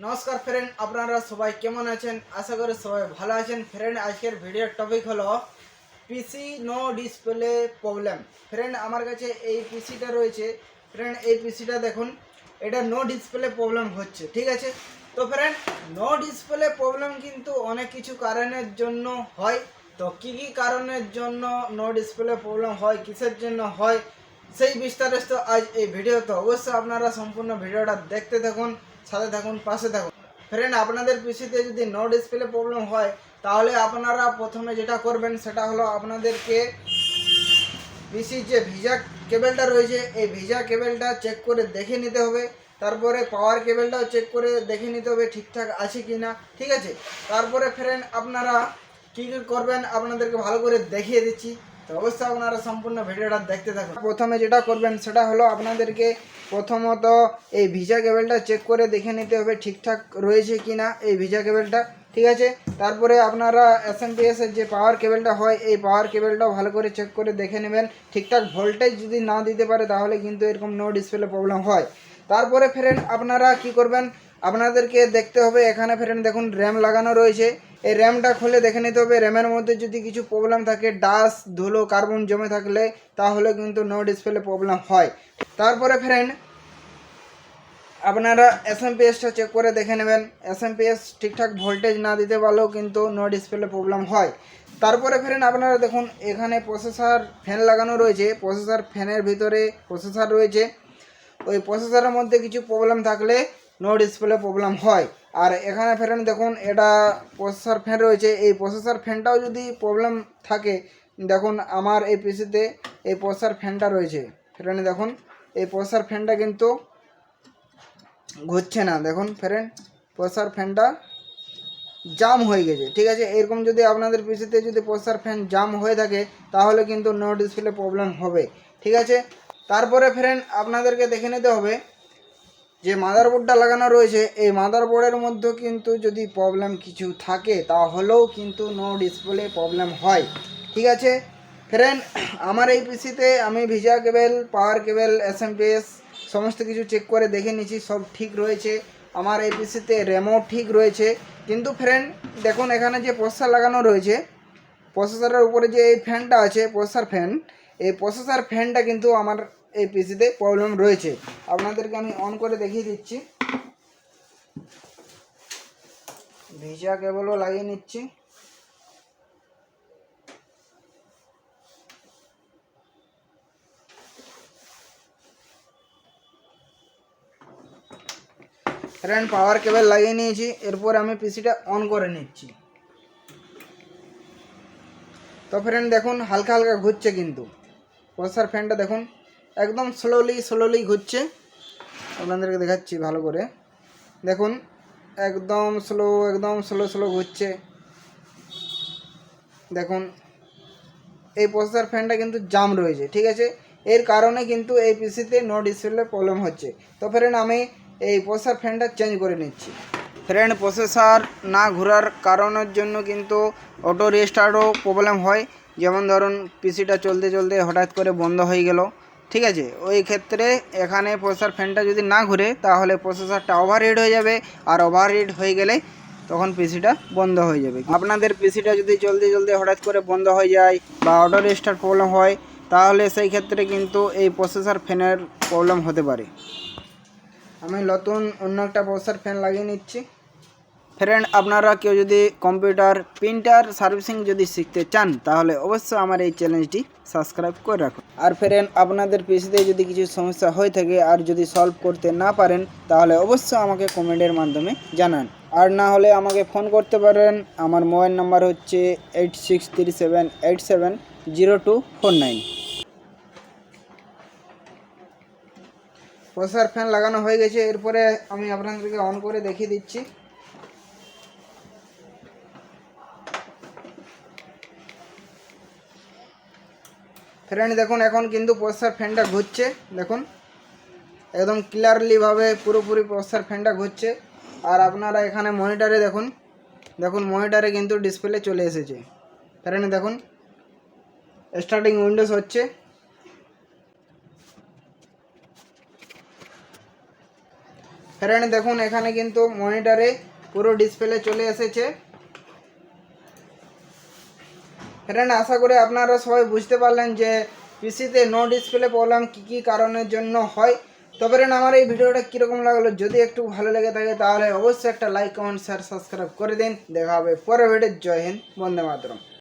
নমস্কার ফ্রেন্ড, আপনারা সবাই কেমন আছেন? আশা করি সবাই ভালো আছেন। ফ্রেন্ড, আজকের ভিডিওর টপিক হলো পিসি নো ডিসপ্লে প্রবলেম। ফ্রেন্ড, আমার কাছে এই পিসিটা রয়েছে। ফ্রেন্ড, এই পিসিটা দেখুন, এটা নো ডিসপ্লে প্রবলেম হচ্ছে, ঠিক আছে? তো ফ্রেন্ড, নো ডিসপ্লে প্রবলেম কিন্তু অনেক কিছু কারণের জন্য হয়। তো কী কী কারণের জন্য নো ডিসপ্লে প্রবলেম হয়, কিসের জন্য হয়, সেই বিস্তারিত আজ এই ভিডিওতে। অবশ্যই আপনারা সম্পূর্ণ ভিডিওটা দেখতে থাকুন, সাথে থাকুন, পাশে থাকুন। ফ্রেন্ড, আপনাদের পিসিতে যদি নো ডিসপ্লে প্রবলেম হয়, তাহলে আপনারা প্রথমে যেটা করবেন সেটা হলো আপনাদেরকে পিসির যে ভিজা কেবেলটা রয়েছে, এই ভিজা কেবেলটা চেক করে দেখে নিতে হবে। তারপরে পাওয়ার কেবেলটাও চেক করে দেখে নিতে হবে ঠিকঠাক আছে কি না, ঠিক আছে? তারপরে ফ্রেন্ড, আপনারা কী কী করবেন আপনাদেরকে ভালো করে দেখিয়ে দিচ্ছি। তো অবশ্যই আপনারা সম্পূর্ণ ভিডিওটা দেখতে থাকুন। প্রথমে যেটা করবেন সেটা হলো আপনাদেরকে প্রথমত এই ভিজা কেবেলটা চেক করে দেখে নিতে হবে ঠিকঠাক রয়েছে কি না এই ভিজা কেবেলটা, ঠিক আছে? তারপরে আপনারা এসএমপিএস এর যে পাওয়ার কেবেলটা হয়, এই পাওয়ার কেবেলটাও ভালো করে চেক করে দেখে নেবেন। ঠিকঠাক ভোল্টেজ যদি না দিতে পারে তাহলে কিন্তু এরকম নো ডিসপ্লে প্রবলেম হয়। তারপরে ফ্রেন্ড, আপনারা কি করবেন, আপনাদেরকে দেখতে হবে এখানে ফ্রেন্ড দেখুন র্যাম লাগানো রয়েছে। এই র্যামটা খুলে দেখে নিতে হবে র্যামের মধ্যে যদি কিছু প্রবলেম থাকে, ডাস্ট ধুলো কার্বন জমে থাকলে, তাহলে কিন্তু নো ডিসপ্লে প্রবলেম হয়। তারপরে ফ্রেন্ড, আপনারা এসএমপিএসটা চেক করে দেখে নেবেন। এসএমপিএস ঠিকঠাক ভোল্টেজ না দিতে পারলেও কিন্তু নো ডিসপ্লে প্রবলেম হয়। তারপরে ফ্রেন্ড, আপনারা দেখুন এখানে প্রসেসর ফ্যান লাগানো রয়েছে। প্রসেসর ফ্যানের ভিতরে প্রসেসর রয়েছে। ওই প্রসেসরের মধ্যে কিছু প্রবলেম থাকলে নো ডিসপ্লে প্রবলেম হয়। আর এখানে ফ্রেন্ড দেখুন এটা প্রসেসর ফ্যান রয়েছে। এই প্রসেসর ফ্যানটাও যদি প্রবলেম থাকে, দেখুন আমার এই পিসিতে এই প্রসেসর ফ্যানটা রয়েছে। ফ্রেন্ড দেখুন এই প্রসেসর ফ্যানটা কিন্তু ঘুরছে না। দেখুন ফ্রেন্ড, প্রসার ফ্যানটা জাম হয়ে গেছে, ঠিক আছে? এরকম যদি আপনাদের পিসিতে যদি প্রসার ফ্যান জাম হয়ে থাকে, তাহলে কিন্তু নো ডিসপ্লে প্রবলেম হবে, ঠিক আছে? তারপরে ফ্রেন্ড, আপনাদেরকে দেখে নিতে হবে যে মাদারবোর্ডটা লাগানো রয়েছে, এই মাদারবোর্ডের মধ্যে কিন্তু যদি প্রবলেম কিছু থাকে তাহলেও কিন্তু নো ডিসপ্লে প্রবলেম হয়, ঠিক আছে? ফ্রেন্ড, আমার এই পিসিতে আমি ভিজা কেবেল, পাওয়ার কেবেল, এসএমপিএস সমস্ত কিছু চেক করে দেখে নিয়েছি, সব ঠিক রয়েছে। আমার এই পিসিতে র্যামও ঠিক রয়েছে। কিন্তু ফ্রেন্ড দেখুন এখানে যে প্রসেসর লাগানো রয়েছে, প্রসেসরের উপরে যে এই ফ্যানটা আছে প্রসেসর ফ্যান, এই প্রসেসর ফ্যানটা কিন্তু আমার এই পিসিতে প্রবলেম রয়েছে। আপনাদেরকে আমি অন করে দেখিয়ে দিচ্ছি। ভিজা কেবলও লাগিয়ে নিচ্ছি। ফ্রেন্ড, পাওয়ার কেবল লাগিয়ে নিয়েছি, এরপর আমি পিসিটা অন করে নিচ্ছি। তো ফ্রেন্ড দেখুন হালকা হালকা ঘুরছে, কিন্তু প্রসেসর ফ্যানটা দেখুন একদম স্লোলি ঘুরছে। আপনাদেরকে দেখাচ্ছি ভালো করে, দেখুন একদম স্লো ঘুরছে। দেখুন এই প্রসেসর ফ্যানটা কিন্তু জাম রয়েছে, ঠিক আছে? এর কারণে কিন্তু এই পিসিতে নো ডিসপ্লে প্রবলেম হচ্ছে। তো ফ্রেন্ড, আমি এই প্রসেসর ফ্যানটা চেঞ্জ করে নিচ্ছি। ফ্রেন্ড, প্রসেসর না ঘোরার কারণের জন্য কিন্তু অটো রিস্টার্টও প্রবলেম হয়। যেমন ধরুন পিসিটা চলতে চলতে হঠাৎ করে বন্ধ হয়ে গেল, ঠিক আছে? ওই ক্ষেত্রে এখানে প্রসেসর ফ্যানটা যদি না ঘুরে তাহলে প্রসেসরটা ওভারহিট হয়ে যাবে, আর ওভারহিট হয়ে গেলে তখন পিসিটা বন্ধ হয়ে যাবে। আপনাদের পিসিটা যদি চলতে চলতে হঠাৎ করে বন্ধ হয়ে যায় বা অটো রিস্টার্ট প্রবলেম হয়, তাহলে সেই ক্ষেত্রে কিন্তু এই প্রসেসর ফ্যানের প্রবলেম হতে পারে। আমি নতুন অন্য একটা প্রসেসর ফ্যান লাগিয়ে নিচ্ছি। ফ্রেন্ড, আপনারা কেউ যদি কম্পিউটার প্রিন্টার সার্ভিসিং যদি শিখতে চান, তাহলে অবশ্যই আমার এই চ্যানেলটি সাবস্ক্রাইব করে রাখুন। আর ফ্রেন্ড, আপনাদের পিসিতে যদি কিছু সমস্যা হয়ে থাকে আর যদি সলভ করতে না পারেন, তাহলে অবশ্যই আমাকে কমেন্টের মাধ্যমে জানান। আর না হলে আমাকে ফোন করতে পারেন। আমার মোবাইল নাম্বার হচ্ছে 8637870249। প্রসেসর ফ্যান লাগানো হয়ে গেছে, এরপরে আমি আপনাদেরকে অন করে দেখিয়ে দিচ্ছি। ফ্রেন্ড দেখুন এখন কিন্তু প্রসেসর ফ্যানটা ঘুরছে। দেখুন একদম ক্লিয়ারলিভাবে পুরোপুরি প্রসেসর ফ্যানটা ঘুরছে। আর আপনারা এখানে মনিটরে দেখুন, দেখুন মনিটরে কিন্তু ডিসপ্লে চলে এসেছে। ফ্রেন্ড দেখুন স্টার্টিং উইন্ডোজ হচ্ছে। ফ্রেন্ড দেখুন এখানে কিন্তু মনিটরে পুরো ডিসপ্লে চলে এসেছে। ফ্রেন্ড আশা করি আপনারা সবাই বুঝতে পারলেন যে পিসিতে নো ডিসপ্লে প্রবলেম কী কী কারণের জন্য হয়। তো ফ্রেন্ড আমার এই ভিডিওটা কীরকম লাগলো, যদি একটু ভালো লেগে থাকে তাহলে অবশ্যই একটা লাইক কমেন্ট শেয়ার সাবস্ক্রাইব করে দিন। দেখা হবে পরের ভিডিও। জয় হিন্দ, বন্দে মাতরম।